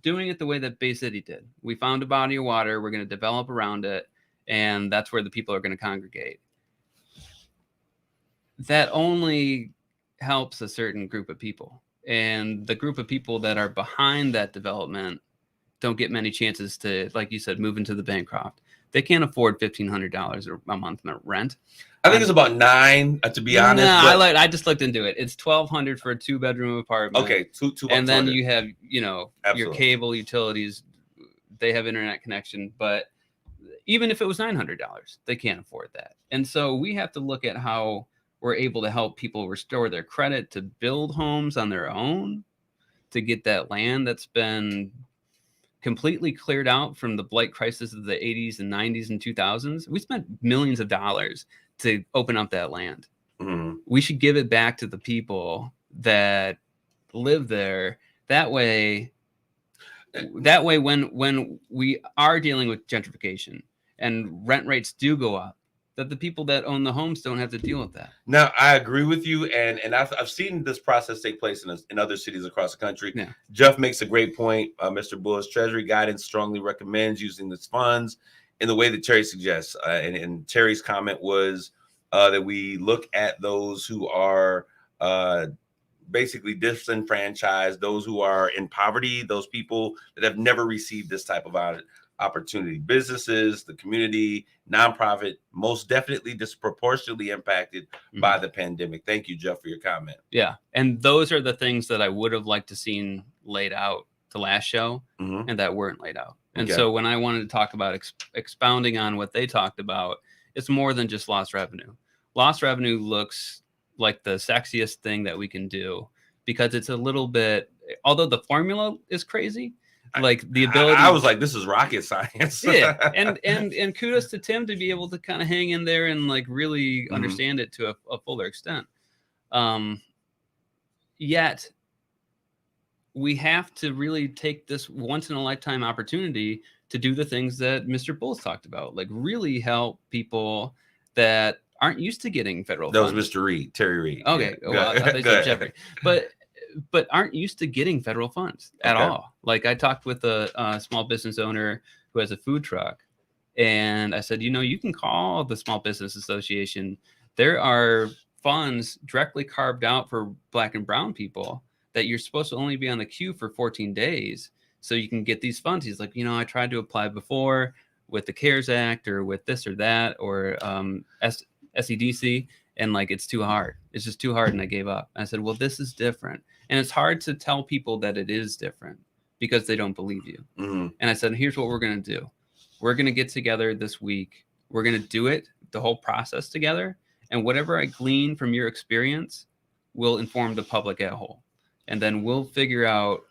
doing it the way that Bay City did. We found a body of water. We're going to develop around it. And that's where the people are going to congregate. That only helps a certain group of people. And the group of people that are behind that development don't get many chances to, like you said, move into the Bancroft. They can't afford $1,500 a month in rent. I think it's about $9, to be honest. No, I just looked into it. It's $1,200 for a 2-bedroom apartment. Okay, two. And then you have, your Absolutely. cable utilities. They have internet connection, but even if it was $900, they can't afford that. And so we have to look at how we're able to help people restore their credit to build homes on their own, to get that land that's been completely cleared out from the blight crisis of the 80s and 90s and 2000s. We spent millions of dollars to open up that land. Mm-hmm. We should give it back to the people that live there. That way when we are dealing with gentrification and rent rates do go up, that the people that own the homes don't have to deal with that. Now, I agree with you, and I've seen this process take place in other cities across the country. Yeah. Jeff makes a great point. Mr. Bull's Treasury guidance strongly recommends using these funds in the way that Terry suggests. And Terry's comment was that we look at those who are basically disenfranchised, those who are in poverty, those people that have never received this type of opportunity. Businesses, the community, nonprofit, most definitely disproportionately impacted by the pandemic. Thank you, Jeff, for your comment. Yeah. And those are the things that I would have liked to seen laid out the last show and that weren't laid out. And so when I wanted to talk about expounding on what they talked about, it's more than just lost revenue. Lost revenue looks like the sexiest thing that we can do because it's a little bit, although the formula is crazy, like the ability. I was like, this is rocket science. Yeah, and kudos to Tim to be able to kind of hang in there and like really understand it to a fuller extent. Yet we have to really take this once in a lifetime opportunity to do the things that Mr. Bulls talked about, like really help people that aren't used to getting federal funds. That was Mr. Reed, Terry Reed. Okay, Yeah. well, I thought you said Jeffrey, but aren't used to getting federal funds at all. Like I talked with a small business owner who has a food truck, and I said, you can call the Small Business Association. There are funds directly carved out for Black and brown people that you're supposed to only be on the queue for 14 days so you can get these funds. He's like, I tried to apply before with the CARES Act or with this or that or SEDC, and like it's too hard. It's just too hard, and I gave up. I said, well, this is different. And it's hard to tell people that it is different because they don't believe you. And I said, here's what we're going to do. We're going to get together this week. We're going to do it, the whole process together. And whatever I glean from your experience will inform the public at whole. And then we'll figure out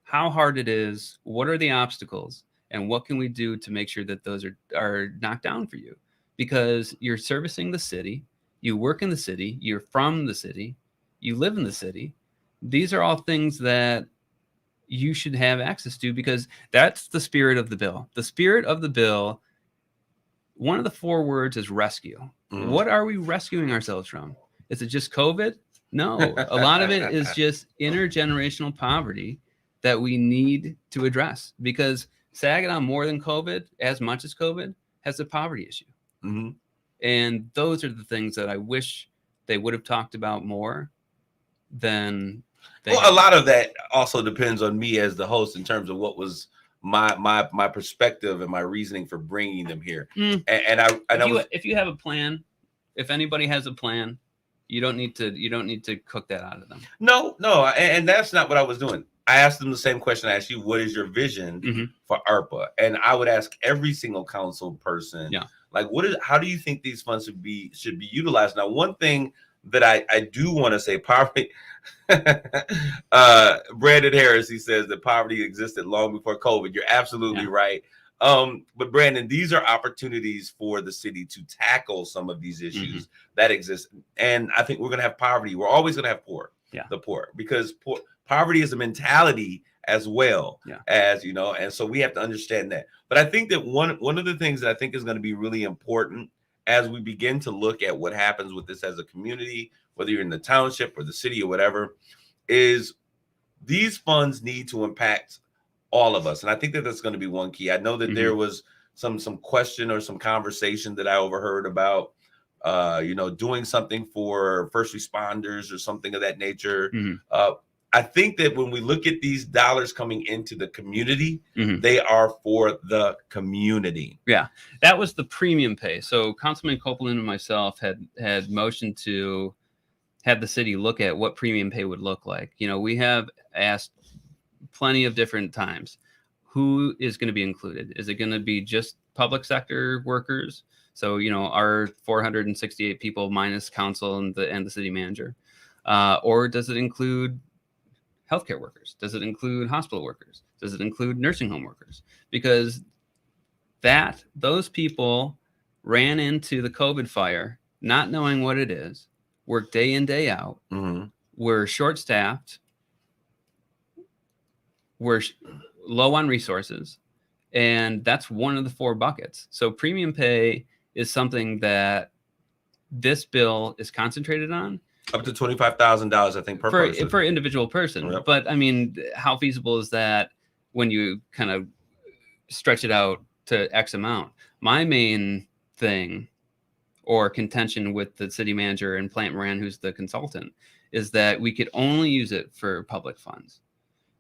how hard it is, what are the obstacles, and what can we do to make sure that those are knocked down for you? Because you're servicing the city, you work in the city, you're from the city, you live in the city. These are all things that you should have access to because that's the spirit of the bill. The spirit of the bill, one of the 4 words is rescue. What are we rescuing ourselves from? Is it just COVID? No, a lot of it is just intergenerational poverty that we need to address because Saginaw, more than COVID, as much as COVID, has a poverty issue. And those are the things that I wish they would have talked about more than a lot of that also depends on me as the host in terms of what was my perspective and my reasoning for bringing them here. And if you have a plan, if anybody has a plan, you don't need to cook that out of them. No, and that's not what I was doing. I asked them the same question I asked you. What is your vision for ARPA? And I would ask every single council person, like, how do you think these funds should be utilized? Now, one thing that I do want to say, poverty. Brandon Harris, he says that poverty existed long before COVID. You're absolutely right. But Brandon, these are opportunities for the city to tackle some of these issues that exist. And I think we're going to have poverty. We're always going to have the poor, because poverty is a mentality as well as, and so we have to understand that. But I think that one of the things that I think is going to be really important as we begin to look at what happens with this as a community, whether you're in the township or the city or whatever, is these funds need to impact all of us. And I think that that's going to be one key. I know that there was some question or some conversation that I overheard about, doing something for first responders or something of that nature. I think that when we look at these dollars coming into the community, they are for the community. Yeah, that was the premium pay. So Councilman Copeland and myself had motioned to have the city look at what premium pay would look like. We have asked plenty of different times, who is going to be included? Is it going to be just public sector workers? So, our 468 people minus council and the city manager, or does it include healthcare workers? Does it include hospital workers? Does it include nursing home workers? Because those people ran into the COVID fire not knowing what it is, work day in, day out, were short-staffed, were low on resources, and that's one of the 4 buckets. So premium pay is something that this bill is concentrated on. Up to $25,000, I think, per person. For individual person. Yep. But I mean, how feasible is that when you kind of stretch it out to X amount? My main thing or contention with the city manager and Plant Moran, who's the consultant, is that we could only use it for public funds.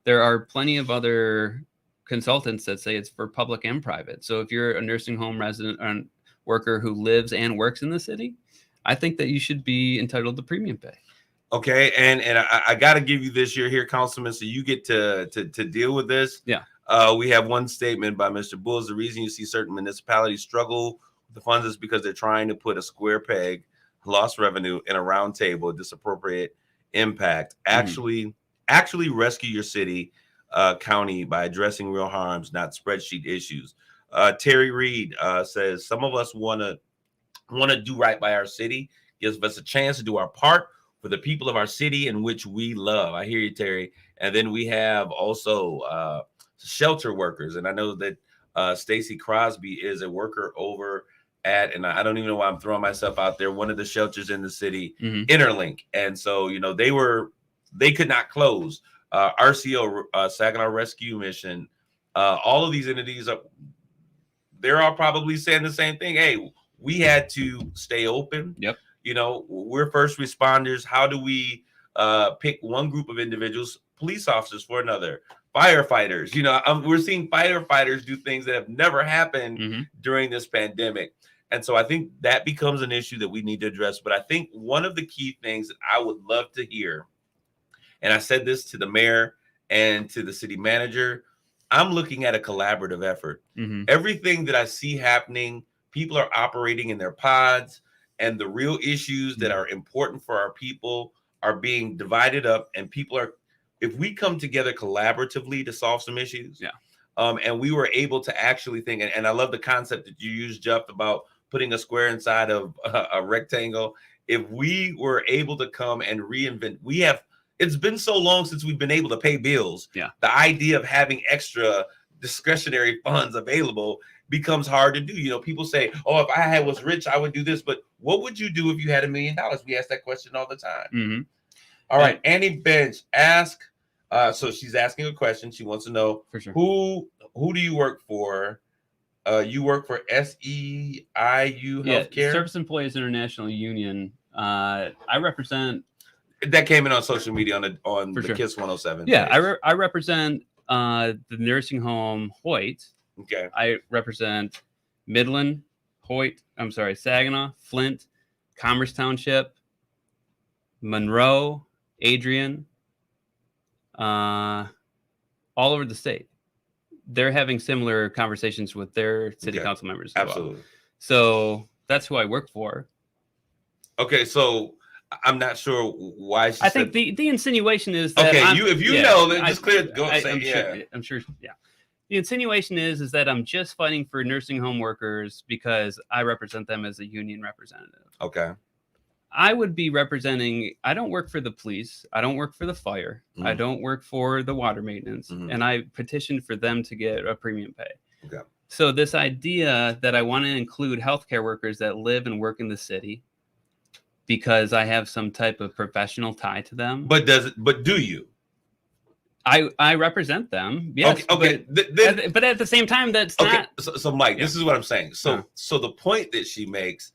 There are plenty of other consultants that say it's for public and private. So if you're a nursing home resident or worker who lives and works in the city, I think that you should be entitled to premium pay. Okay, and I got to give you this. You're here, Councilman, so you get to deal with this. Yeah. We have one statement by Mr. Bulls. The reason you see certain municipalities struggle with the funds is because they're trying to put a square peg, lost revenue, in a round table, disappropriate impact. Actually rescue your city, county by addressing real harms, not spreadsheet issues. Terry Reed says some of us want to do right by our city, gives us a chance to do our part for the people of our city in which we love. I hear you, Terry. And then we have also shelter workers. And I know that Stacy Crosby is a worker over at, and I don't even know why I'm throwing myself out there, one of the shelters in the city, Interlink. And so, they could not close. RCO, Saginaw Rescue Mission, all of these entities, they're all probably saying the same thing. Hey, we had to stay open. Yep. We're first responders. How do we pick one group of individuals, police officers for another, firefighters? We're seeing firefighters do things that have never happened during this pandemic. And so I think that becomes an issue that we need to address. But I think one of the key things that I would love to hear, and I said this to the mayor and to the city manager, I'm looking at a collaborative effort. Everything that I see happening, people are operating in their pods, and the real issues that are important for our people are being divided up. And if we come together collaboratively to solve some issues, and we were able to actually think, and I love the concept that you used, Jeff, about putting a square inside of a rectangle. If we were able to come and reinvent, it's been so long since we've been able to pay bills. Yeah. The idea of having extra discretionary funds available becomes hard to do. People say, oh, if I was rich, I would do this. But what would you do if you had $1 million? We ask that question all the time. All right. Annie Bench ask. So she's asking a question. She wants to know, for sure, who do you work for? You work for SEIU Healthcare? Service Employees International Union. I represent. That came in on social media on the sure. KISS 107. Yeah, I represent the nursing home Hoyt. Okay. I represent Midland, Saginaw, Flint, Commerce Township, Monroe, Adrian, all over the state. They're having similar conversations with their city council members. Absolutely. Well. So that's who I work for. Okay, so I'm not sure why. I think the insinuation is that if you know, then just clear. Go say I'm sure. Yeah. The insinuation is that I'm just fighting for nursing home workers because I represent them as a union representative. Okay. I would be representing. I don't work for the police. I don't work for the fire. I don't work for the water maintenance. And I petitioned for them to get a premium pay. Okay. So this idea that I want to include healthcare workers that live and work in the city because I have some type of professional tie to them. But do you? I represent them. Yes. Okay. But at the same time, that's not. So Mike, this is what I'm saying. So the point that she makes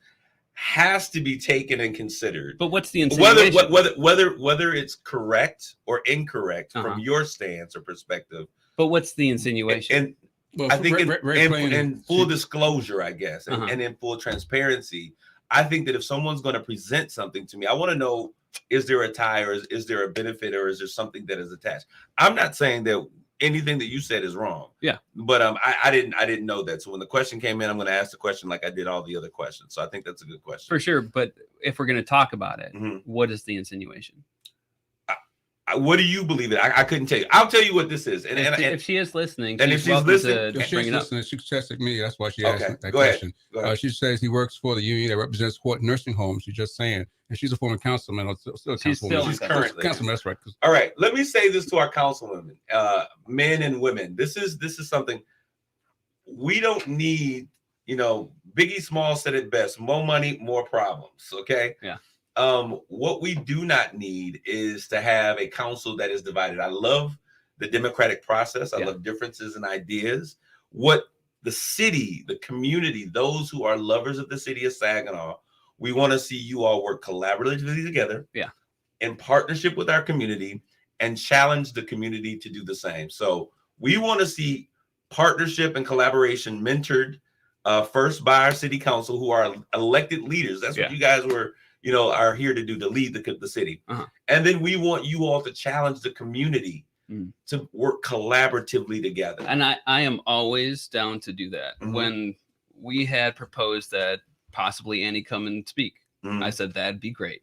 has to be taken and considered. But what's the insinuation? Whether it's correct or incorrect from your stance or perspective. But what's the insinuation? And I think in full disclosure, I guess, and in full transparency, I think that if someone's going to present something to me, I want to know, is there a tie or is there a benefit or is there something that is attached? I'm not saying that anything that you said is wrong. Yeah. But I didn't know that. So when the question came in, I'm going to ask the question like I did all the other questions. So I think that's a good question. For sure. But if we're going to talk about it, what is the insinuation? what do you believe in? I couldn't tell you. I'll tell you what this is. And if she is listening, and she's if she's welcome listening- to If bring she's it up. listening, she texted me. That's why she asked Okay, that go ahead. question. Go ahead. She says he works for the union that represents Fort nursing homes. She's just saying, and she's a former councilman. Or still a She's councilwoman. still- She's currently. councilman. That's right. All right, let me say this to our councilwomen, men and women. This is something we don't need. You know, Biggie Small said it best: more money, more problems. Okay. Yeah. What we do not need is to have a council that is divided. I love the democratic process. I love differences in ideas. What the city, the community, those who are lovers of the city of Saginaw, we want to see you all work collaboratively together. Yeah. In partnership with our community and challenge the community to do the same. So we want to see partnership and collaboration mentored first by our city council, who are elected leaders. That's what you guys were, are here to do, to lead the city. And then we want you all to challenge the community to work collaboratively together. And I am always down to do that. When we had proposed that possibly Annie come and speak, I said that'd be great.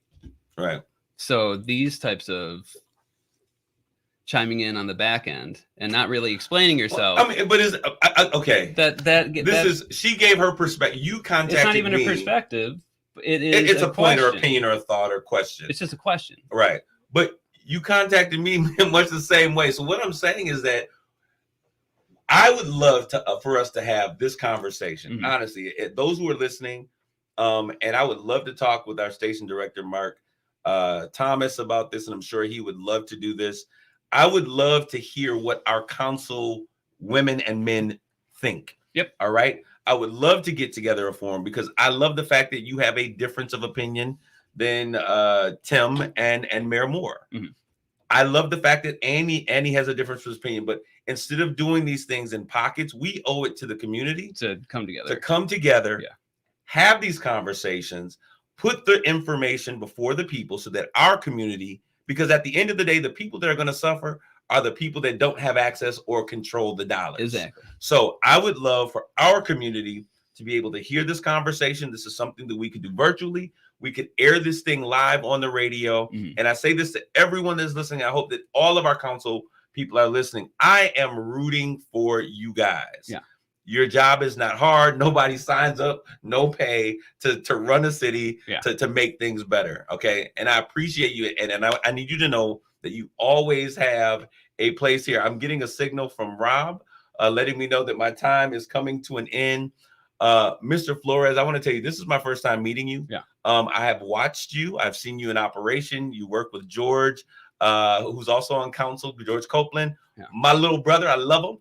Right. So these types of chiming in on the back end and not really explaining yourself. Well, I mean, but is okay. She gave her perspective. You contacted me. It's not even a perspective. It's a point or opinion or a thought or question. It's just a question. Right. But you contacted me much the same way. So what I'm saying is that I would love to for us to have this conversation. Honestly, those who are listening, and I would love to talk with our station director, Mark Thomas, about this, and I'm sure he would love to do this. I would love to hear what our council women and men think. Yep. All right. I would love to get together a forum, because I love the fact that you have a difference of opinion than Tim and Mayor Moore. I love the fact that Annie has a difference of opinion, but instead of doing these things in pockets, we owe it to the community to come together. Have these conversations, put the information before the people so that our community, because at the end of the day, the people that are going to suffer are the people that don't have access or control the dollars. Exactly. So I would love for our community to be able to hear this conversation. This is something that we could do virtually. We could air this thing live on the radio. And I say this to everyone that's listening. I hope that all of our council people are listening. I am rooting for you guys. Yeah. Your job is not hard. Nobody signs up, no pay to run a city, to make things better. Okay. And I appreciate you. And I need you to know that you always have a place here. I'm getting a signal from Rob letting me know that my time is coming to an end. Mr. Flores, I want to tell you, this is my first time meeting you. I have watched you. I've seen you in operation. You work with George, who's also on council, George Copeland, my little brother. I love him.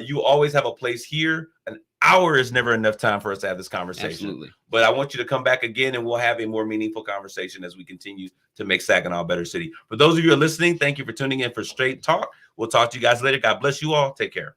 You always have a place here. An hour is never enough time for us to have this conversation. Absolutely. But I want you to come back again, and we'll have a more meaningful conversation as we continue to make Saginaw a better city. For those of you who are listening, thank you for tuning in for Straight Talk. We'll talk to you guys later. God bless you all. Take care.